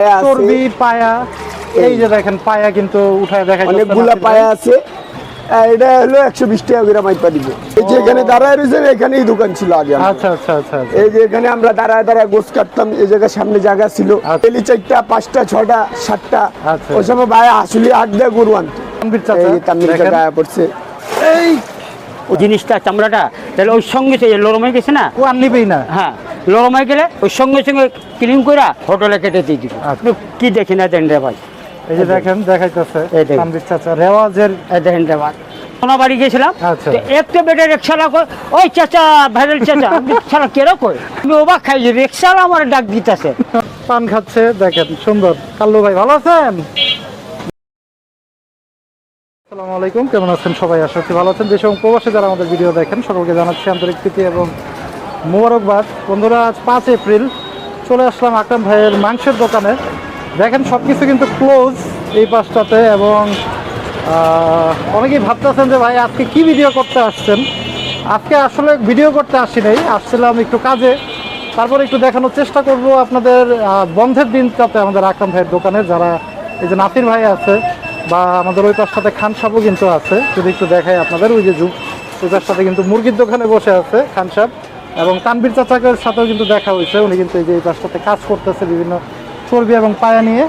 চর্বি পায়া, এই যে দেখেন পায়া কিন্তু উঠায় দেখা যাচ্ছে অনেকগুলা পায়া আছে। এটা হলো 120 টাকা করে মাইপা দিব। এই যে এখানে দাঁড়ায় রয়েছেন, এখানেই দোকান ছিল আগে। আচ্ছা আচ্ছা আচ্ছা। এই যে এখানে আমরা দাঁড়ায় দাঁড়ায় গোছ কাটতাম, এই জায়গায় সামনে জায়গা ছিল। ডেলি 4টা 5টা 6টা 7টা, ওই সময় ভাই আসলে হাট দিয়ে গরু আনতো। তামিল চাচা পড়ছে এই জিনিসটা চামড়াটা তাহলে ওই সঙ্গে লরমাই গেছে না, ও আর নিবেই না। হ্যাঁ লরমাই গেলে ওই সঙ্গে সঙ্গে ক্লিন করে হোটেলে কেটে দিয়ে দিব। আপনি কি দেখি না দেন রে ভাই, এই যে দেখেন দেখাইতেছে এই দেখেন। তানভীর চাচা রেওয়াজের। এই দেখেন রে ভাই, সোনাবাড়ি গেছিলাম, আচ্ছা। তো একটা বেটা রিক্সালা কই, ওই চাচা ভাইরাল চাচা, আমি ছাড়া কেরো কই, আমি অবাক খাই যে রিক্সালা আমার ডাক দিতেছে। পান খাচ্ছে দেখেন, সুন্দর। কাল্লু ভাই ভালো আছেন? আসসালামু আলাইকুম, কেমন আছেন সবাই? আশা করছি ভালো আছেন। দেশ এবং প্রবাসে যারা আমাদের ভিডিও দেখেন সকলকে জানাচ্ছি আন্তরিক প্রীতি এবং মোবারকবাদ। বন্ধুরা, আজ 5 এপ্রিল চলে আসলাম আকরাম ভাইয়ের মাংসের দোকানে। দেখেন সব কিছু কিন্তু ক্লোজ এই পাশটাতে, এবং অনেকেই ভাবতেছেন যে ভাই আজকে কি ভিডিও করতে আসছেন। আজকে আসলে ভিডিও করতে আসি নাই, আসছিলাম একটু কাজে। তারপরে একটু দেখানোর চেষ্টা করব আপনাদের বন্ধের দিনটাতে আমাদের আকরাম ভাইয়ের দোকানে যারা, এই যে নাসির ভাই আছে, বা আমাদের ওই পাশটাতে খান সাহেবও কিন্তু আছে। যদি একটু দেখাই আপনাদের, ওই যে ওই পাশটাতে কিন্তু মুরগির দোকানে বসে আছে খান সাহেব, এবং তানভীর চাচাকের সাথেও কিন্তু দেখা হয়েছে। উনি কিন্তু এই যে এই পাশটাতে কাজ করতেছে বিভিন্ন চর্বি এবং পায়া নিয়ে।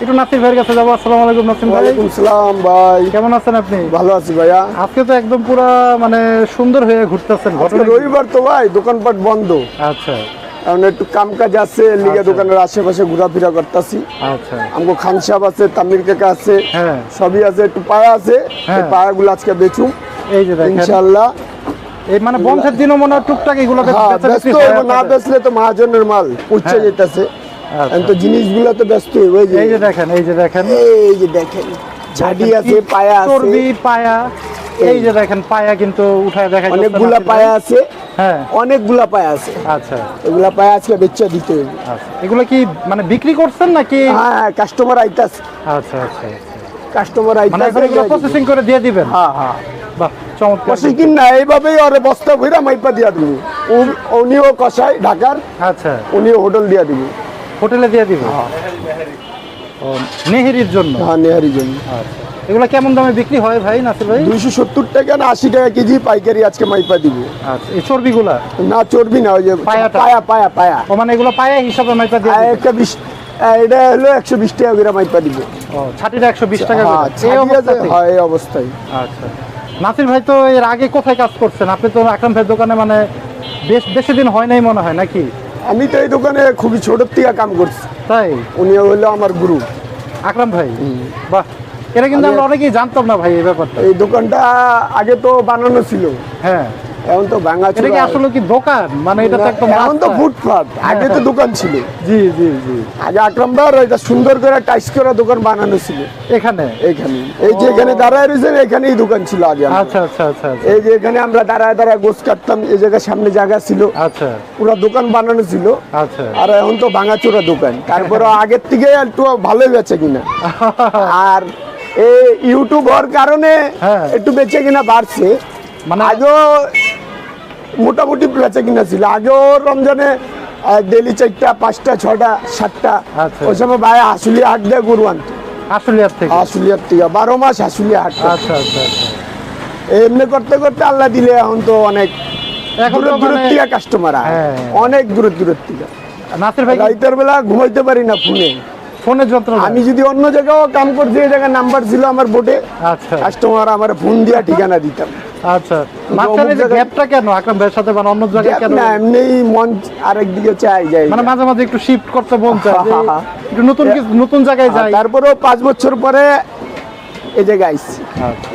একটু নাসির ভাইয়ের কাছে যাবো। আসসালামু আলাইকুম নাসির ভাই। ওয়ালাইকুম সালাম ভাই, কেমন আছেন আপনি? ভালো আছি ভাইয়া। আজকে তো একদম পুরা মানে সুন্দর হয়ে ঘুরতেছেন। আজকে রবিবার তো ভাই, দোকানপাট বন্ধ। আচ্ছা এখন একটু কাম কাজ আছে, লিগে দোকানের আশেপাশে ঘোরাফেরা করতেছি। আচ্ছা। আমগো খান সাহেব আছে, তামির কাকা আছে, হ্যাঁ সবই আছে। একটু পায়া আছে, হ্যাঁ। পায়াগুলো আজকে বেচুম এই যে দেখেন ইনশাআল্লাহ। এই মানে বন্ধের দিনও মনে হয় টুকটাক এগুলো হ্যাঁ, ব্যস্ত হইব, না বেচলে তো মহাজনের মাল উঠছে হ্যাঁ। যেতেছে। আচ্ছা। এখন তো জিনিসগুলো তো ব্যস্ত হইব। এই যে দেখেন, এই যে দেখেন এই যে দেখেন ঝাড়ি আছে, পায়া আছে, চর্বি পায়া, এই যে দেখেন পায়া কিন্তু উঠায় দেখা যাচ্ছে অনেকগুলা নাসির ভাই। পায়া আছে, হ্যাঁ অনেকগুলা পায়া আছে। আচ্ছা এগুলা পায়া আজকে বেচা দিতে হইব। আচ্ছা। এগুলো কি মানে বিক্রি করছেন নাকি? হ্যাঁ, কাস্টমার আইতাছে, আচ্ছা আচ্ছা। কাস্টমার মানে এখন এগুলো আইতাছে। প্রসেসিং করে দিয়ে দিবেন? হ্যাঁ হ্যাঁ, বাহ চমৎকার। প্রসেসিং না, এইভাবেই ওরে বস্তা ভইরা মাইপা দিয়া দিব। উনিও কষাই ঢাকার, আচ্ছা, উনিও হোটেল দিয়া দিব। হোটেলে দিয়ে দিব? ও, নেহেরির জন্য? হ্যাঁ, নেহারি জন্য। আচ্ছা। এগুলো কেমন দামে বিক্রি হয় ভাই নাসির ভাই? 270 টাকা না 80 টাকা কেজি পাইকারি আজকে মাইপা দিব। আচ্ছা। এই চর্বিগুলা? না চর্বি না, ওই যে পায়াটা? পায়া পায়া পায়া। ও মানে এগুলো পায়া হিসাবে মাইপা দিয়ে দিবেন? একটা 20, এটা হলো 120 টাকা করে মাইপা দিব। ও, ছাটিটা 120 টাকা হ্যাঁ, করে? এই ছাড়িয়ে অবস্থাতে? হয় এই অবস্থায়। আচ্ছা। নাসির ভাই তো এর আগে কোথায় কাজ করছেন? আপনি তো আকরাম ভাইয়ের দোকানে মানে বেশি দিন হয় নাই মনে হয় নাকি? আমি তো এই দোকানে খুবই ছোট থেকে কাম করছি। তাই? উনি হলো আমার গুরু আকরাম ভাই? বাহ, এটা কিন্তু আমরা অনেকেই জানতাম না ভাই এই ব্যাপারটা। এই দোকানটা আগে তো বানানো ছিল, হ্যাঁ। এখন তো ভাঙা এটা ছিল। কি আসলে কি দোকান? মানে এটা তো একদম এখন তো রাস্তা। ফুটপাত, আগে তো দোকান ছিল। জি জি জি। আগে আকরাম ভাই এটা সুন্দর করে টাইস করা দোকান বানানো ছিল এখানে? এইখানে। এই যে এখানে দাঁড়ায় রয়েছেন, এখানেই দোকান ছিল আগে। আচ্ছা আচ্ছা আচ্ছা আচ্ছা। এই যে এখানে আমরা দাঁড়ায় দাঁড়ায় গোছ কাটতাম, এই জায়গায় সামনে জায়গা ছিল, আচ্ছা পুরো দোকান বানানো ছিল। আচ্ছা। আর এখন তো ভাঙাচোরা দোকান, তারপরে আগের থেকে একটু ভালোই বেচে কিনা। আর এই ইউটিউব হওয়ার কারণে হ্যাঁ। একটু বেচে কিনা বাড়ছে। মানে আগেও মোটামুটি বেচে কিনা ছিল। আগেও রমজানে ডেলি 4টা 5টা 6টা 7টা, আচ্ছা। ওই সময় ভাই আসলে হাট দিয়ে গরু আনতো। আশুলিয়ার থেকে? আসলিয়ার থেকে 12 মাস আসলে হাট। আচ্ছা আচ্ছা আচ্ছা। এমনি করতে করতে আল্লাহ দিলে এখন তো অনেক এখন তো দূরের মানে থেকে কাস্টমার, হ্যাঁ। অনেক দূরের থেকে। নাসির ভাই রাইতের বেলা ঘুমাইতে পারি না ফোনে। ফোনের যন্ত্র? আমি যদি অন্য জায়গাও কাম করছি, এই জায়গায় নাম্বার ছিল আমার বোর্ডে, আচ্ছা কাস্টমার আমার ফোন দিয়া ঠিকানা দিতাম। আচ্ছা। মাঝখানে যে গ্যাপটা কেন আকরাম ভাইয়ের সাথে, মানে অন্য জায়গায় কেন? না, এমনি মন আরেক দিকে চাই যায়, মানে মাঝে মাঝে একটু শিফট করতে মন চায় যে একটু নতুন জায়গায় যাই। তারপরেও 5 বছর পরে এই জায়গায় আইছি। আচ্ছা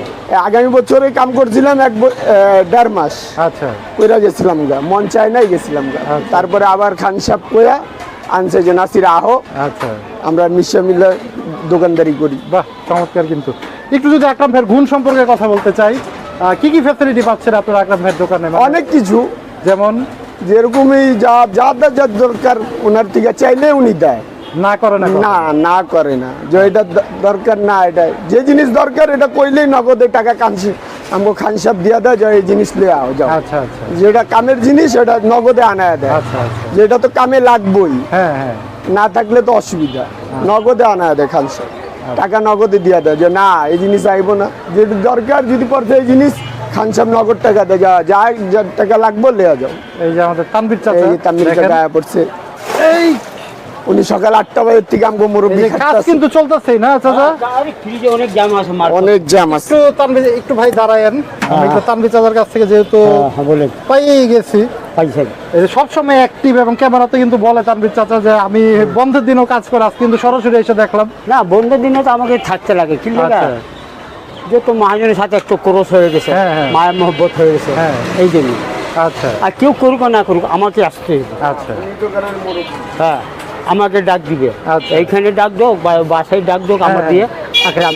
আগামী বছরে কাম করছিলাম 1.5 মাস, আচ্ছা কইরা গেছিলাম গা, মন চায় নাই গেছিলাম গা। আচ্ছা। তারপরে আবার খান সাহেব কইয়া আনছে যে নাসির আহো, আচ্ছা। আমরা মিশে মিলে দোকানদারি করি। বাহ চমৎকার। কিন্তু একটু যদি আকরাম ভাইয়ের গুণ সম্পর্কে কথা বলতে চাই, কি কি ফ্যাসিলিটি পাচ্ছেন আপনার আকরাম ভাইয়ের দোকানে? মানে অনেক কিছু, যেমন যেরকমই যা দরকার ওনার থেকে চাইলে উনি দেয়, না করে না? না না করে না। যে এটা দরকার না, এটা যে জিনিস দরকার এটা কইলেই নগদে টাকা কানছি আমাকে খান সাহেব দিয়া দেয়, যে এই জিনিস লিয়ে আও যাও। আচ্ছা আচ্ছা যেটা কামের জিনিস ওটা নগদে আনায় দেয়। আচ্ছা আচ্ছা। যেটা তো কামে লাগবেই, হ্যাঁ হ্যাঁ। না থাকলে তো অসুবিধা, নগদে আনা দেয় খানসা, টাকা নগদে দিয়ে দেয় যে না এই জিনিস আইবো না, যদি দরকার যদি পড়ছে এই জিনিস খানসাম নগদ টাকা দেয়, যা যা টাকা লাগবে লেয়া যাও। এই যে আমাদের তানভীর চাচা, এই তানভীর দেখেন। গায়ে পড়ছে, এই উনি সকাল 8টা বাজে থেকে আমগো মুরব্বি এই যে কাজ কিন্তু চলতেছেই না চাচা? ফ্রিজে অনেক জাম আছে মাল। অনেক জ্যাম আছে। একটু তানভীর, একটু ভাই দাঁড়ায়েন, আমি একটু তানভীর চাচার কাছ থেকে যেহেতু হ্যাঁ বলেন, পাইয়ে গেছি, পাইছেন। এই যে সবসময় অ্যাক্টিভ এবং ক্যামেরাতে কিন্তু বলে তানভীর চাচা যে আমি বন্ধের দিনও কাজ করে, আজ কিন্তু সরাসরি এসে দেখলাম। না বন্ধের দিনে তো আমাকে থাকতে লাগে, কি লাগে আচ্ছা। যেহেতু মহাজনের সাথে একটু ক্রোশ হয়ে গেছে, হ্যাঁ, হ্যাঁ। মায়ের মহব্বত হয়ে গেছে, হ্যাঁ। এই জন্য। আচ্ছা আর কেউ করুক আর না করুক আমাকে আসতে হবে। আচ্ছা হ্যাঁ আমাকে ডাক দিবে, আচ্ছা। এইখানে ডাক দাও বা বাসায় ডাক দাও, আমার হ্যাঁ। দিয়ে আকরাম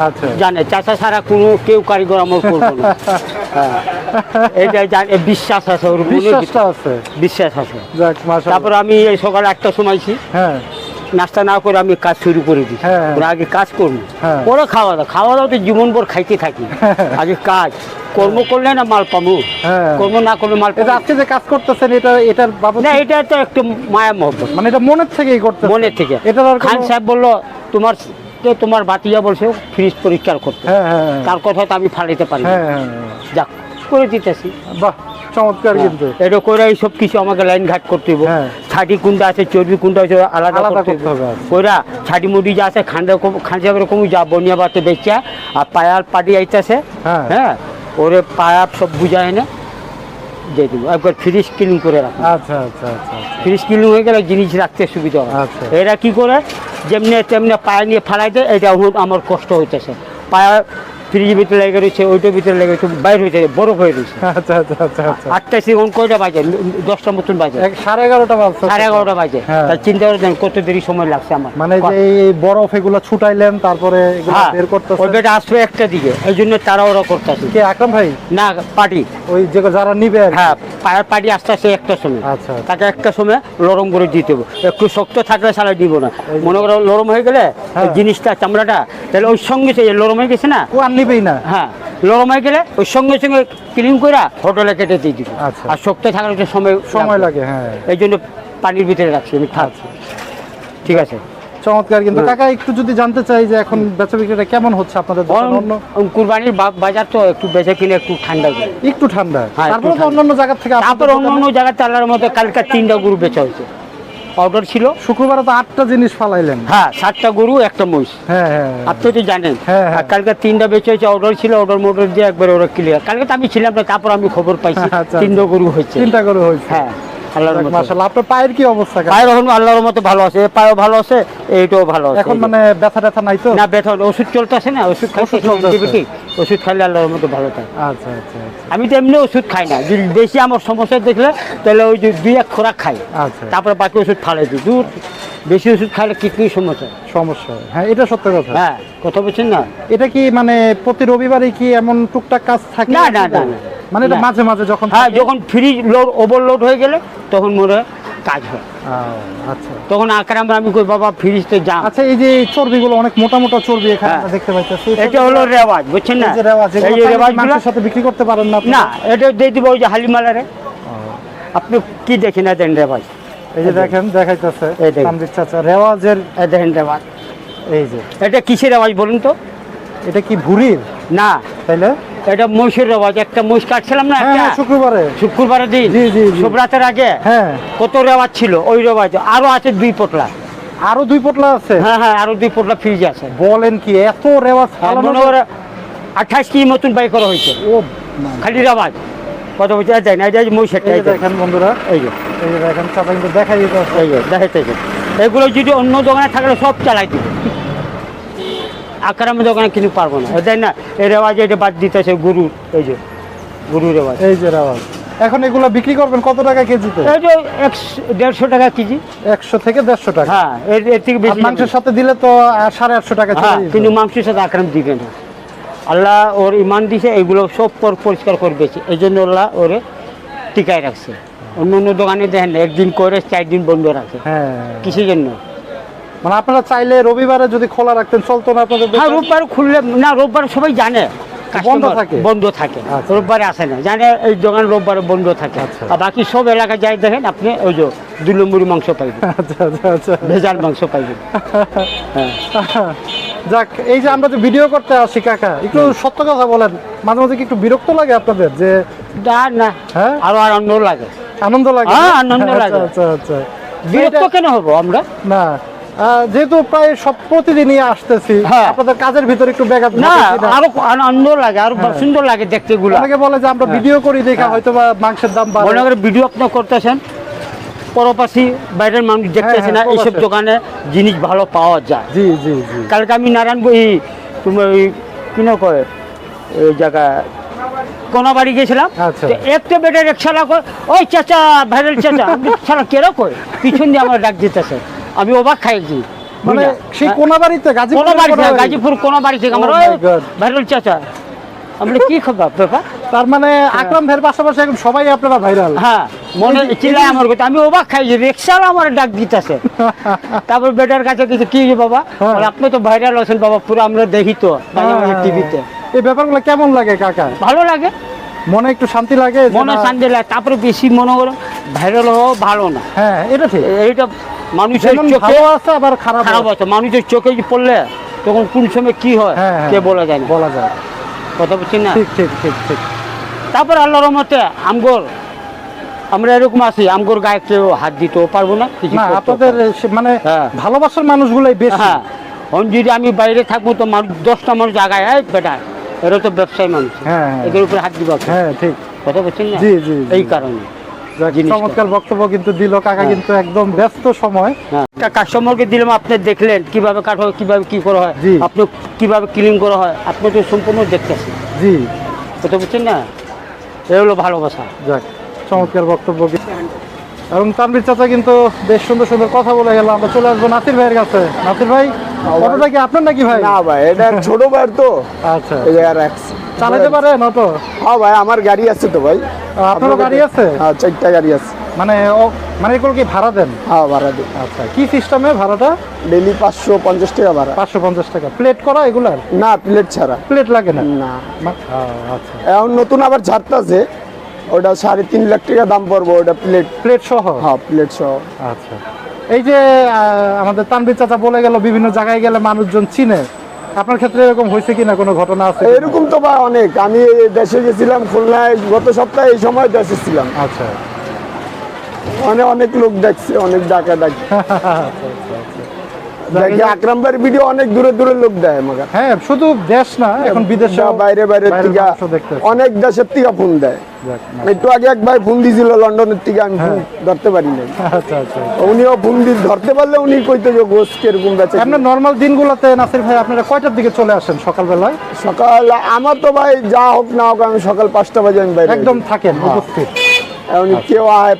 আচ্ছা জানে চাচা ছাড়া কোনো কেউ কারিগর আমার করবো না। হ্যাঁ এটা জানে, বিশ্বাস আছে ওর মনে, বিশ্বাসটা আছে। বিশ্বাস আছে। যাক মাশাআল্লাহ। তারপর আমি এই সকাল 8টার সময়ছি, হ্যাঁ নাস্তা না করে আমি কাজ শুরু করে দিই। হ্যাঁ, হ্যাঁ। ওরা আগে কাজ করবো, হ্যাঁ। পরে খাওয়া দাওয়া, খাওয়া দাওয়া তো জীবনভর খাইতে থাকি। আগে কাজ কর্ম করলে না মাল পাবো, হ্যাঁ। কর্ম না করলে মাল এটা পাবো আজকে যে কাজ করতেছেন এটার বাবদ না। এটা তো একটু মায়া মহব্বত, মানে এটা মনের থেকেই করতেছেন? মনের থেকে। এটার আর খান কোনো- সাহেব বললো তোমার বাতিজা বলছে ফ্রিজ পরিষ্কার করতে, হ্যাঁ হ্যাঁ হ্যাঁ। তার কথা তো আমি ফালাইতে পারি না। হ্যাঁ হ্যাঁ হ্যাঁ। যাক করে দিতেছি। বাহ চমৎকার কিন্তু। এটা করে সব কিছু আমাকে লাইন ঘাট করতে হবে। হ্যাঁ। ছাটি কুন্ডা আছে, চর্বি কুন্ডা আছে, আলাদা আলাদা করতে করতে হবে। হবে। কইরা ছাটি মুড়ি যা আছে খান সাহেবের কমু যা বনিয়া বাতে বেচা, আর পায়াল পাটি আইতাছে, হ্যাঁ। হ্যাঁ ওরে পায়াপ সব বুঝায় না দিয়ে দিব, একবার ফ্রিজ ক্লিন করে রাখবো। আচ্ছা আচ্ছা আচ্ছা আচ্ছা। ফ্রিজ ক্লিন হয়ে গেলে জিনিস রাখতে সুবিধা হয়। আচ্ছা। এরা কি করে যেমনি তেমনি পায়া নিয়ে ফালাই দেয়, এটা আমার কষ্ট হইতেছে। পায়া ফ্রিজের ভিতরে লেগে রয়েছে, ওইটার ভিতরে লেগে রয়েছে, বাইরে হয়েছে, বরফ হয়ে রয়েছে। আচ্ছা আচ্ছা আচ্ছা আচ্ছা। 8টা সেকেন্ড কয়টা বাজে, 10টার মতন বাজে, 11:30 বাজছে। 11:30 বাজে। হ্যাঁ। তার চিন্তা করে দেন কত দেরি সময় লাগছে আমার। মানে যে এই বরফ এগুলো ছুটাইলেন, তারপরে এগুলো হ্যাঁ, বের করতেছেন। ওই বেটা আসবে একটা দিকে, এই জন্য তারা ওরা করতেছে কে আকরাম ভাই? না পার্টি। ওই যে যারা নিবে আর কি? হ্যাঁ পায়ের পার্টি আসতে আসতে একটা সময়, আচ্ছা। তাকে একটা সময় নরম করে দিতে হবে। একটু শক্ত থাকলে সারা দিব না, এই যে- মনে করো নরম হয়ে গেলে হ্যাঁ। ওই জিনিসটা চামড়াটা, তাহলে ওই সঙ্গে সে নরম হয়ে গেছে না, ও আর নিবেই না। হ্যাঁ নরম হয়ে গেলে ওই সঙ্গে সঙ্গে ক্লিন করে হোটেলে কেটে দিয়ে দিব। আচ্ছা। আর শক্ত থাকলে একটু সময় সময় লাগবে। লাগে, হ্যাঁ। এই জন্য পানির ভিতরে রাখছি আমি, থাক ঠিক আছে। চমৎকার কিন্তু। হ্যাঁ। কাকা একটু যদি জানতে চাই যে এখন বেচা বিক্রিটা কেমন হচ্ছে আপনাদের দোকানে? অন্য কুরবানির বাজার তো একটু বেঁচে কিনে একটু ঠান্ডা যায়। একটু ঠান্ডা, হ্যাঁ, একটু তারপরে তো ঠান্ডা। অন্যান্য জায়গা থেকে তারপর আপনাদের অন্য দোকানে- অন্য জায়গাতে আল্লাহর মতো কালকে 3টা গরু বেচা হয়েছে, অর্ডার ছিল। শুক্রবারে তো 8টা জিনিস ফালাইলেন। হ্যাঁ 7টা গরু একটা মহিষ, হ্যাঁ হ্যাঁ আপনি তো জানেন। হ্যাঁ, হ্যাঁ। আর কালকে 3টা বেচে হয়েছে, অর্ডার ছিল, অর্ডার মোটর দিয়ে একবার ওরা ক্লিয়ার। কালকে তো আমি ছিলাম না, তারপর আমি খবর পাইছি আচ্ছা, 3টা গরু হয়েছে। 3টা করে হয়েছে। হ্যাঁ আল্লাহর মতো। মাশাআল্লাহ। আপনার পায়ের কি অবস্থা কাকা? পায়ের এখন আল্লাহর মতো ভালো আছে, এ পায়েও ভালো আছে, এইটাও ভালো আছে। এখন মানে ব্যথা ট্যাথা নাই তো? না ব্যথা হলো, ওষুধ চলতেছে না, ওষুধ খাইতে ওষুধ চলতেছে। অ্যান্টিবায়োটিক, ওষুধ খাইলে আল্লাহর মতো ভালো থাকে। আচ্ছা আচ্ছা আচ্ছা আমি তো এমনি ওষুধ খাই না, যদি বেশি আমার সমস্যা দেখলে তাহলে ওই যে 2-1 খোরাক খাই, আচ্ছা। তারপরে বাকি ওষুধ ফালাই দিই। দূর বেশি ওষুধ খাইলে কিডনির সমস্যা। সমস্যা হয়। হ্যাঁ এটা সত্য কথা। হ্যাঁ কথা বলছেন না। এটা কি মানে প্রতি রবিবারে কি এমন টুকটাক কাজ থাকে? না, না, না, না। মানে এটা না। মাঝে মাঝে যখন হ্যাঁ থাকে? যখন ফ্রিজ লোড ওভারলোড হয়ে গেলে তখন মনে কাজ হয়, আচ্ছা তখন আকরাম আমি কই বাবা ফ্রিজতে যান। আচ্ছা। এই যে চর্বিগুলো অনেক মোটা মোটা চর্বি এখানে হ্যাঁ। আমরা দেখতে পাইতেছি। এটা হলো রেওয়াজ, বুঝছেন না? এই যে রেওয়াজ, এই এগুলো যে চাইলে কি রেওয়াজগুলো মাংসের সাথে বিক্রি করতে পারেন না আপনারা? না, এটা দিয়ে দিব ওই যে হালিমালারে। আপনি কি দেখেন না দেন রেওয়াজ, এই যে দেখেন দেখাইতেছে এই দেখেন। তানভীর চাচা রেওয়াজের। এই দেখেন রেওয়াজ। এই যে এটা কিসের রেওয়াজ বলুন তো? এটা কি ভুরির না তাইলে? এটা মহিষের রেওয়াজ। একটা মহিষ কাটছিলাম না হ্যাঁ একটা হ্যাঁ, শুক্রবারে। শুক্রবারের দিন, জি, জি, জি। শুভরাতের আগে হ্যাঁ কত রেওয়াজ ছিল, ওই রেওয়াজ আরো আছে 2 পোটলা। আরো 2 পোটলা আছে? হ্যাঁ হ্যাঁ আরো 2 পোটলা ফ্রিজ আছে। বলেন কি এত রেওয়াজ আর ফালানো মনে করে 28 কেজি মতন বাই করা হয়েছে, ও খালি রেওয়াজ। কত বলছে যায় না, এই যে মহিষেরটা, এই যে দেখেন বন্ধুরা, এই যে এই যে দেখেন চাচা কিন্তু দেখাই দিতে এই যে দেখাইতেছে। এগুলো যদি অন্য দোকানে থাকলে সব চালাই দিবে, আকরামের দোকানে কিনে পারবো না। তাই না, এই রেওয়াজ এটা বাদ দিতেছে গরু, এই যে গরু রেওয়াজ। এই যে রেওয়াজ। এখন এগুলো বিক্রি করবেন কত টাকা কেজিতে? এই যে 150 টাকা কেজি। 100 থেকে 150 টাকা। হ্যাঁ এর থেকে আর বেশি মাংসের সাথে দিলে তো 850 টাকা চলে হ্যাঁ, যেত। কিন্তু মাংসের সাথে আকরাম দিবে না। আল্লাহ ওর ইমান দিছে, এগুলো সব পরিষ্কার করে বেশি, এই জন্য আল্লাহ ওরে টিকায় রাখছে। অন্য অন্য দোকানে দেখেন না, 1 দিন করে 4 দিন বন্ধ রাখে। হ্যাঁ কিসের জন্য? মানে আপনারা চাইলে রবিবারে যদি খোলা রাখতেন চলতো না আপনাদের হ্যাঁ দোকান? রোববার খুললে না, রোববার সবাই জানে বন্ধ কাস্টমার থাকে? বন্ধ থাকে, আচ্ছা। রোববারে আসে না, জানে এই দোকান রোববারে বন্ধ থাকে। আচ্ছা। আর বাকি সব এলাকায় যাই দেখেন আপনি ওই যে 2 নম্বরি মাংস পাইবেন, আচ্ছা আচ্ছা আচ্ছা। ভেজাল মাংস পাইবেন। হ্যাঁ যাক, এই যে আমরা যে ভিডিও করতে আসি কাকা, একটু সত্য কথা বলেন, মাঝে মাঝে কি একটু বিরক্ত লাগে আপনাদের যে না না, হ্যাঁ? আরো আনন্দ লাগে। আনন্দ লাগে? হ্যাঁ, আনন্দ আচ্ছা, লাগে। আচ্ছা আচ্ছা। বিরক্ত এটা- কেন হবো আমরা? না, যেহেতু প্রায় সব প্রতিদিনই আসতেছি, হ্যাঁ। আপনাদের কাজের ভিতরে একটু ব্যাঘাত না, ঘটে কিনা? আরো আনন্দ লাগে, আরো হ্যাঁ। সুন্দর লাগে দেখতে এগুলা। অনেকে বলে যে আমরা ভিডিও করি দেখা হ্যাঁ। হয়তো বা মাংসের দাম বাড়ে। মনে করে ভিডিও আপনি করতেছেন, পরপাশি বাইরের মানুষ দেখতেছে না, হ্যাঁ, এইসব প্রবাসে। দোকানে জিনিস ভালো পাওয়া যায়। জি জি জি। কালকে আমি নারায়ণপুর তোমার ওই কিনো কয় এই জায়গা কোনাবাড়ি গেছিলাম, আচ্ছা। তো একটা বেটার এক শালা কয়, ওই চাচা ভাইরাল চাচা, আমি শালা কেরো কয়, পিছন দিয়ে আমার ডাক দিতেছে, আমি অবাক খাইছি। মানে সেই কোনাবাড়িতে গাজীপুর কোনাবাড়ি থেকে, গাজীপুর কোনাবাড়ি থেকে আমার Oh my God. ভাইরাল চাচা, আমরা কি খবর ব্যাপার? তার মানে আকরাম ভাইয়ের পাশাপাশি এখন সবাই আপনারা ভাইরাল। হ্যাঁ, মনে চিল্লাই আমার কথা, আমি অবাক খাই যে রিক্সার আমার ডাক দিতেছে। তারপর বেটার কাছে কিছু কি যে বাবা, হ্যাঁ। বলে, আপনি তো ভাইরাল আছেন বাবা, পুরো আমরা দেখি তো টিভিতে। এই ব্যাপারগুলো কেমন লাগে কাকা? ভালো লাগে, মনে একটু শান্তি লাগে যে মনে না- শান্তি লাগে। তারপরে বেশি মনে করো ভাইরাল হওয়া ভালো না, হ্যাঁ এটা ঠিক। এইটা মানুষের যেমন চোখে ভালো আছে আবার খারাপ খারাপ আছে, মানুষের চোখে যে পড়লে তখন কোন সময় কি হয় হ্যাঁ, হ্যাঁ। কে বলা যায় না, বলা যায়। কথা বলছি না। ঠিক ঠিক ঠিক ঠিক। তারপর আল্লাহর রহমতে আমগর আমরা এরকম আছি, আমগর গায়ে কেউ হাত দিতেও পারবো না, কিছু না করতেও আপনাদের পারবো না। মানে হ্যাঁ। ভালোবাসার মানুষগুলাই বেশি। হ্যাঁ, এখন যদি আমি বাইরে থাকবো তো মানুষ 10টা মানুষ জায়গায় বেটা এরা তো ব্যবসায়ী মানুষ, হ্যাঁ, হ্যাঁ। এদের উপরে হাত দিব, হ্যাঁ ঠিক। কথা বলছেন না। জি, জি, জি। এই কারণে যাক, জিনিসটা। চমৎকার বক্তব্য কিন্তু দিল কাকা, হ্যাঁ। কিন্তু একদম ব্যস্ত সময়। কাস্টমারকে দিলাম, আপনি দেখলেন কিভাবে কাটা হয়, কিভাবে কি করা হয়, জি। আপনি কিভাবে ক্লিন করা হয়, আপনি তো সম্পূর্ণ দেখতেছেন, জি, কথা বলছেন না। এ হলো ভালোবাসা। যাক, চমৎকার বক্তব্য। এবং তানভীর চাচা কিন্তু বেশ সুন্দর সুন্দর কথা বলে গেল। আমরা চলে আসবো নাসির ভাইয়ের কাছে। নাসির ভাই, অটোটা কি আপনার নাকি ভাই? না ভাই, এটা এক ছোট ভাইয়ের তো, আচ্ছা, এই জায়গায় রাখছি। চালাতে পারেন অটো? হ্যাঁ ভাই, আমার গাড়ি আছে তো ভাই। আপনারও গাড়ি আছে? হ্যাঁ, 4টা গাড়ি আছে। মানে মানে এগুলো কি ভাড়া দেন? হ্যাঁ, ভাড়া দিই। আচ্ছা, কি সিস্টেমে ভাড়াটা? ডেলি 550 টাকা ভাড়া। 550 টাকা। প্লেট করা এগুলার? না, প্লেট ছাড়া। প্লেট লাগে না? না, আচ্ছা, এখন নতুন আবার ছাড়তেছে, ওটা 3.5 লাখ টাকা দাম পড়বো, ওটা প্লেট। প্লেট সহ? হ্যাঁ, প্লেট সহ। আচ্ছা, এই যে আমাদের তানভীর চাচা বলে গেল বিভিন্ন জায়গায় গেলে মানুষজন চিনে, আপনার ক্ষেত্রে এরকম হয়েছে কিনা, কোনো ঘটনা আছে কিনা? এরকম তো ভাই অনেক। আমি এই দেশে গেছিলাম খুলনায় গত সপ্তাহে, এই সময় দেশে ছিলাম। আচ্ছা। অনেক লোক দেখছে, অনেক জায়গা দেখছে। দেখি যাক, আকরাম ভাইয়ের ভিডিও অনেক দূরে দূরে লোক দেয় আমাকে। হ্যাঁ, শুধু দেশ না, এখন বিদেশে বাইরে বাইরের থেকে দেখতে। অনেক দেশের থেকে ফোন দেয়। যাক, না। একটু আগে এক ভাই ফোন দিয়েছিল লন্ডনের থেকে, আমি ফোন ধরতে পারি নাই। আচ্ছা আচ্ছা। উনিও ফোন দিয়ে ধরতে পারলে উনি কইতো যে গোস কিরকম বেচে। আপনার নর্মাল দিনগুলোতে নাসির ভাই আপনারা কয়টার দিকে চলে আসেন সকালবেলায়? সকাল আমার তো ভাই যা হোক না হোক, আমি সকাল 5টা বাজে আমি বাইরে একদম যাই। থাকেন হ্যাঁ। উপস্থিত? এখন কেউ আয়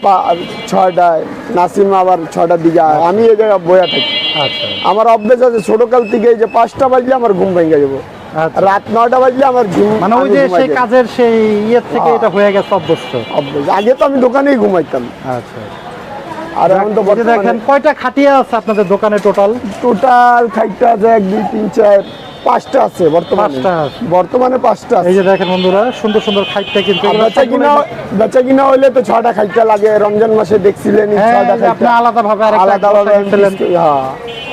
6টায়, নাসিম আবার 6টার দিকে আয়, আমি এই জায়গায় বয়া থাকি। আচ্ছা আমার অভ্যেস আছে ছোটকাল থেকে, এই যে 5টা বাজলে আমার ঘুম ভেঙে যাবো, আচ্ছা। রাত 9টা বাজলে আমার ঘুম, মানে ওই আমি যে ঘুমাই সেই যাই। কাজের সেই ইয়ে থেকে হ্যাঁ। এটা হয়ে গেছে অভ্যস্ত। অভ্যেস। আগে তো আমি দোকানেই ঘুমাইতাম, আচ্ছা। আর এখন তো এই যে দেখেন কয়টা খাটিয়া আছে আপনাদের দোকানে টোটাল? টোটাল খাইতে আছে 1 2 3 4 5টা আছে বর্তমানে। 5টা আছে। বর্তমানে 5টা আছে। এই যে দেখেন বন্ধুরা, সুন্দর সুন্দর খাইটা কিন্তু আর বেচা কিনা হইলে তো 6টা খাইতে লাগে। রমজান মাসে দেখছিলেন হ্যাঁ, 6টা এই যে আপনি আলাদাভাবে আরেকটা আলাদাভাবে বসাই দিলেন। হ্যাঁ,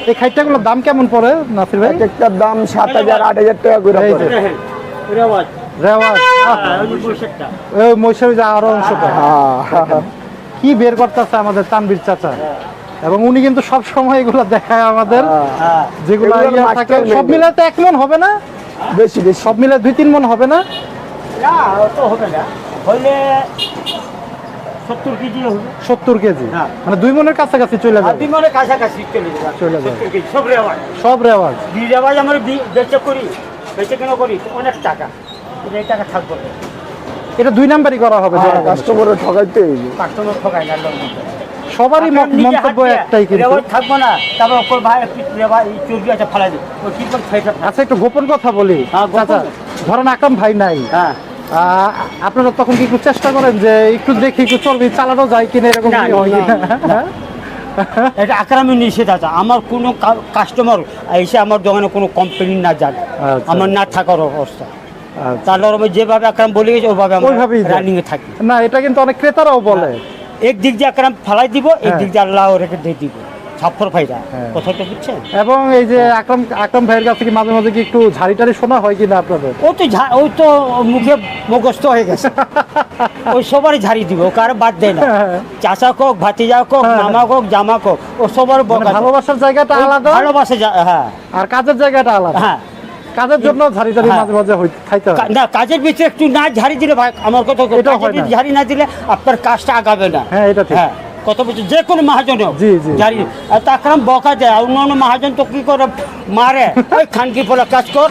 এই খাইটাগুলোর দাম কেমন পড়ে নাসির ভাই? এক একটার দাম 7,000 8,000 টাকা করে এই পড়ে। যে। রেওয়াজ, ওই মহিষের যে আরো অংশটা হ্যাঁ, কি বের করতেছে আমাদের তানভীর চাচা, এবং উনি কিন্তু সব সময় এগুলো দেখায় আমাদের, যেগুলো এগুলোর ইয়া মাস্টার থাকে। সব মেনটেন। মিলে তো 1 মণ হবে না? বেশি বেশি। সব মিলে 2-3 মণ হবে না? না, তো হবে না, হইলে 70 কেজি হবে। 70 কেজি? হ্যাঁ। মানে 2 মণের কাছাকাছি চলে আর যাবে? বিমানে কাছাকাছি চলে যাবে। চলে যাবে। 70 কেজি, সব রেওয়াজ। সব রেওয়াজ? রেওয়াজ আমরা বেচে করি, বেচে কেন করি অনেক টাকা, কিন্তু এই টাকা থাকবো না। এটা 2 নাম্বারই করা হবে জনগণের। কাস্টমার ঠকাইতে হইবে। কাস্টমার ঠকায় না, লোক সবারই মন্তব্য একটাই কিন্তু। রেওয়াজ থাকবো না, তারপর ওই ভাই রেওয়াজ এই চর্বি আছে ফালাই দিই, ওই কি করে খাইতে থাকে। আচ্ছা, একটু গোপন কথা বলি। হ্যাঁ, গোপন। চাচা, ধরেন আকরাম ভাই নাই, হ্যাঁ, আপনারা তখন কি একটু চেষ্টা করেন যে একটু দেখি একটু চর্বি চালানো যায় কিনা, এরকম না, কি হয় না, কিনা? হ্যাঁ? এটা আক্রামি নিষেধ আছে। আমার কোনো কাস্টমার এসে আমার দোকানে কোনো কমপ্লেন না যাক, আচ্ছা। আমার না থাকার অবস্থা। আচ্ছা। তাহলে আমি যেভাবে আকরাম বলে গেছে ওইভাবে আমরা ওইভাবেই দেন। রানিংয়ে থাকি। না এটা কিন্তু অনেক ক্রেতারাও বলে। এক দিক দিয়ে আকরাম ফালাই দিব, এক হ্যাঁ। দিক দিয়ে আল্লাহ ওরেকে দিয়ে দিব, ছাপ্পর ফাইদা। হ্যাঁ। কথাটা বুঝছেন? এবং এই যে আকরাম ভাইয়ের কাছে কি মাঝে মাঝে কি একটু ঝাড়ি টাড়ি শোনা হয় কিনা আপনাদের? ওই তো মুখে মুখস্থ হয়ে গেছে। ওই সবারই ঝাড়ি দিব, ও কারো বাদ দেয় না। চাচা কোক, ভাতিজা কোক, মামা কোক, জামা কোক, ও সবার মানে বকা দেয়। ভালোবাসার জায়গাটা ওই আলাদা, ভালোবাসে হ্যাঁ আর কাজের জায়গাটা আলাদা। হ্যাঁ। কাজের জন্য ঝাড়ি টাড়ি হ্যাঁ। মাঝে মাঝে খাইতে হয়। না, কাজের ভিতরে একটু না ঝাড়ি দিলে ভাই আমার কথা, এটাও হয় কাজের না। ঝাড়ি না দিলে আপনার কাজটা আগাবে না। হ্যাঁ, এটা ঠিক। হ্যাঁ, কত বলছি, যে কোনো মহাজন হোক, জি, জি। ঝাড়ি। আর তাকরাম বকা দেয়, আর অন্য মহাজন তো কি করে মারে, ওই খানকি ফলা কাজ কর,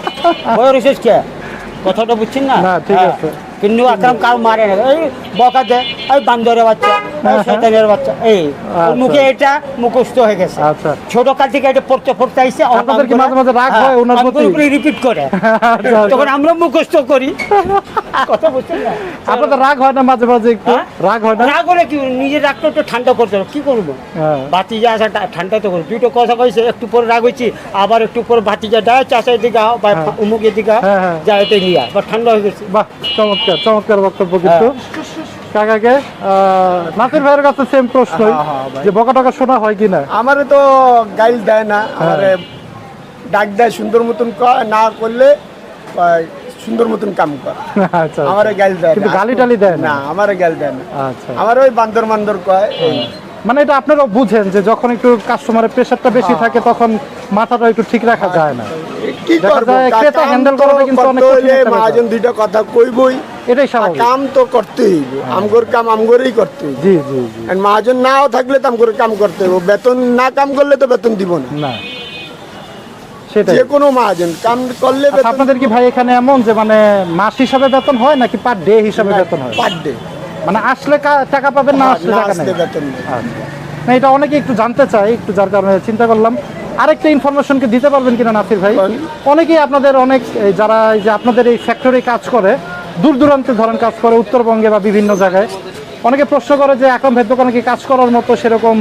বয়স কে, কথাটা বুঝছেন না? না, ঠিক হ্যাঁ। আছে। কিন্তু আকরাম কাউ মারে না, এই বকা দেয়, ওই বান্দরের বাচ্চা, ওই শয়তানের বাচ্চা, এই ওর মুখে এটা মুখস্থ হয়ে গেছে। আচ্ছা। ছোট কাল থেকে এটা পড়তে আইসে। আপনাদের কি মাঝে মাঝে রাগ হয় ওনার প্রতি? রিপিট করে, আচ্ছা, তখন আমরা মুখস্থ করি। কথা বুঝছেন না? আপনাদের রাগ হয় না মাঝে মাঝে একটু? হ্যাঁ? রাগ হয় না? রাগ হলে কি, নিজের রাগটা একটু ঠান্ডা করতে হবে, কি করবো? হ্যাঁ। বাতিজা আসা ঠান্ডা তো করবো, দুটো কথা কইছে, একটু পরে রাগ হয়েছি, আবার একটু পরে বাতিজা দেয়, চাষের দিকে আও বা উমুকের দিকে আও, হ্যাঁ, হ্যাঁ। যা এটা নিয়ে আবার ঠান্ডা হয়ে গেছে। বাহ, চমৎকার চমৎকার বক্তব্য কিন্তু কাকাকে। নাসির ভাইয়ের কাছে সেম প্রশ্ন, যে বকা টকা শোনা হয় কিনা? আমারে তো গাইল দেয় না, আমারে ডাক দেয় সুন্দর মতন কয়, না করলে কয় সুন্দর মতন কাম কর। আচ্ছা, আমারে গাইল দেয় কিন্তু না। গালি টালি দেয় না? না, আমারে গাইল দেয় না। আচ্ছা, আমার ওই বান্দর মান্দর কয় এই। মানে এটা আপনারাও বুঝেন যে যখন একটু কাস্টমারের প্রেশারটা বেশি থাকে তখন মাথাটা একটু ঠিক রাখা যায় না। কি দেখা করব, যায় ক্রেতা handle করাটা কিন্তু অনেক কঠিন একটা ব্যাপার। মহাজন দুইটা কথা কইবই, এটাই আর স্বাভাবিক। কাম তো করতেই হইব, আমগোর কাম আমগোরই করতে হইব। জি জি জি। আর মহাজন নাও থাকলে তো আমগোর কাম করতে হইব, বেতন না কাম করলে তো বেতন দিব না। না, সেটাই। যে কোনো মহাজন কাম করলে আচ্ছা, আপনাদের কি ভাই এখানে এমন যে মানে মাস হিসাবে বেতন হয় নাকি পার ডে হিসাবে বেতন হয়? পার ডে, মানে আসলে টাকা পাবেন, না আসলে না টাকা আসলে নেই? বেতন নেই। আচ্ছা। না, এটা অনেকে একটু জানতে চাই, একটু যার কারণে চিন্তা করলাম। আরেকটা ইনফরমেশন কি দিতে পারবেন কিনা নাসির ভাই? অনেকেই আপনাদের যারা এই যে আপনাদের এই সেক্টরে কাজ করে, দূর দূরান্তে ধরেন কাজ করে, উত্তরবঙ্গে বা বিভিন্ন জায়গায়, অনেকে প্রশ্ন করে যে আকরাম ভাইয়ের দোকানে কি কাজ করার মতো সেরকম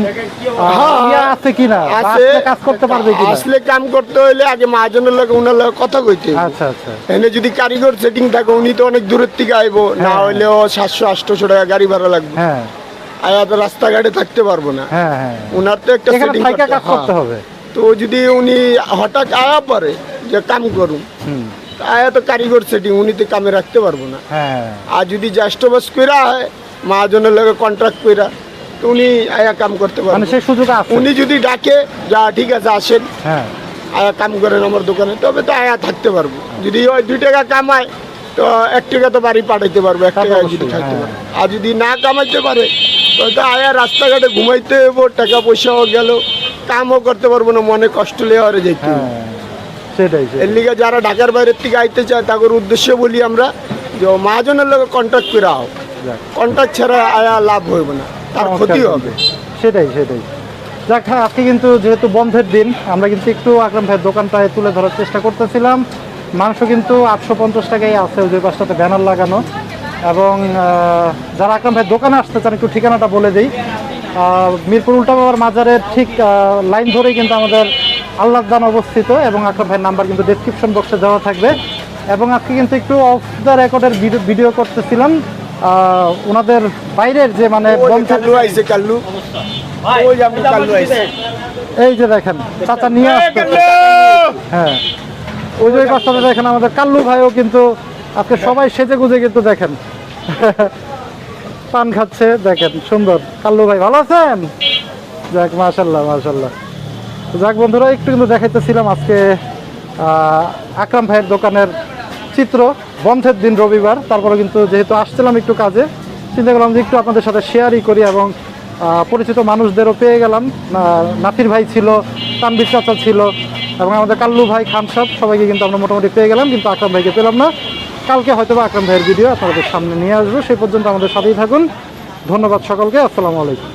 ইয়া আছে কিনা, বা আছে, আসলে কাজ করতে পারবে কিনা? আসলে কাম করতে হইলে আগে মহাজনের লোক উনার লোক কথা কইতে হইব। আচ্ছা আচ্ছা। এনে যদি কারিগর সেটিং থাকে, উনি তো অনেক দূরের থেকে আইবো, না হইলেও 700-800 টাকা গাড়ি ভাড়া লাগবে। হ্যাঁ আয়া তো রাস্তাঘাটে থাকতে পারবো না, হ্যাঁ হ্যাঁ। উনার তো একটা এখানে সেটিং থাইকা কাজ করতে হবে। তো যদি উনি হঠাৎ আয়া পারে যে কাম করুন, হুম। আয়া তো কারিগর সেটিং, উনি তো কামে রাখতে পারবো না। হ্যাঁ আর যদি জ্যেষ্ঠ বাস কইরা হয়, মহাজনের লগে কন্ট্রাক্ট কইরা, তো উনি আয়া কাম করতে মানে পারবে। সেই সুযোগ আছে। উনি যদি ডাকে, যা ঠিক আছে আসেন, হ্যাঁ আয়া কাম করেন আমার দোকানে, তবে তো আয়া থাকতে পারবো। যদি ওই 2 টাকা কামায়, তো 1 টাকা তো বাড়ি পাঠাইতে পারবো, 1 তা তো টাকা অবশ্যই, যদি থাকতে হ্যাঁ। পারবো। আর যদি না কামাইতে পারে, তো আয়া রাস্তাঘাটে ঘুমাইতে হইব, টাকা পয়সাও গেল, কামও করতে পারবো না, মনে কষ্ট লিয়ে আর যেতে হ্যাঁ, সেটাই এর লিগে যারা ঢাকার বাইরের থেকে আইতে চায়, তাদের উদ্দেশ্যে বলি আমরা যে মহাজনের লগে কন্ট্যাক্ট করে আও, যাক। কন্ট্যাক্ট ছাড়া আয়া লাভ হইব না, তার ক্ষতি হবে। সেটাই সেটাই। যাক, হ্যাঁ, আজকে কিন্তু যেহেতু বন্ধের দিন, আমরা কিন্তু একটু আকরাম ভাইয়ের দোকানটায় তুলে ধরার চেষ্টা করতেছিলাম। মাংস কিন্তু 850 টাকাই আছে, ওই যে পাশটাতে ব্যানার লাগানো। এবং যারা আকরাম ভাইয়ের দোকানে আসতে চান, একটু ঠিকানাটা বলে দিই। মিরপুর উল্টা বাবার মাজারের ঠিক লাইন ধরেই কিন্তু আমাদের আল্লাহদান অবস্থিত, এবং আকরাম ভাইয়ের নাম্বার কিন্তু ডেসক্রিপশন বক্সে দেওয়া থাকবে। এবং আজকে কিন্তু একটু অফ দ্য রেকর্ডের ভিডিও করতেছিলাম ওনাদের বাইরের যে মানে ওই যে বন্ধের, কাল্লু আইছে, কাল্লু, ওই যে আপনি কাল্লু আইছে। এই যে দেখেন চাচা নিয়ে আসছে। হ্যাঁ, ওই যে পাশটাতে দেখেন আমাদের কাল্লু ভাইও কিন্তু আজকে সবাই সেজে গুজে কিন্তু দেখেন পান খাচ্ছে, দেখেন সুন্দর। কাল্লু ভাই ভালো আছেন? যাক, মাশাল্লাহ মাশাল্লাহ। যাক বন্ধুরা, একটু কিন্তু দেখাইতেছিলাম আজকে আকরাম ভাইয়ের দোকানের চিত্র, বন্ধের দিন রবিবার। তারপরে কিন্তু যেহেতু আসছিলাম একটু কাজে, চিন্তা করলাম যে একটু আপনাদের সাথে শেয়ারই করি, এবং পরিচিত মানুষদেরও পেয়ে গেলাম। নাসির ভাই ছিল, তানভীর চাচা ছিল, এবং আমাদের কাল্লু ভাই, খান সাহেব, সবাইকে কিন্তু আমরা মোটামুটি পেয়ে গেলাম, কিন্তু আকরাম ভাইকে পেলাম না। কালকে হয়তো বা আকরাম ভাইয়ের ভিডিও আপনাদের সামনে নিয়ে আসবো। সেই পর্যন্ত আমাদের সাথেই থাকুন। ধন্যবাদ সকলকে। আসসালামু আলাইকুম।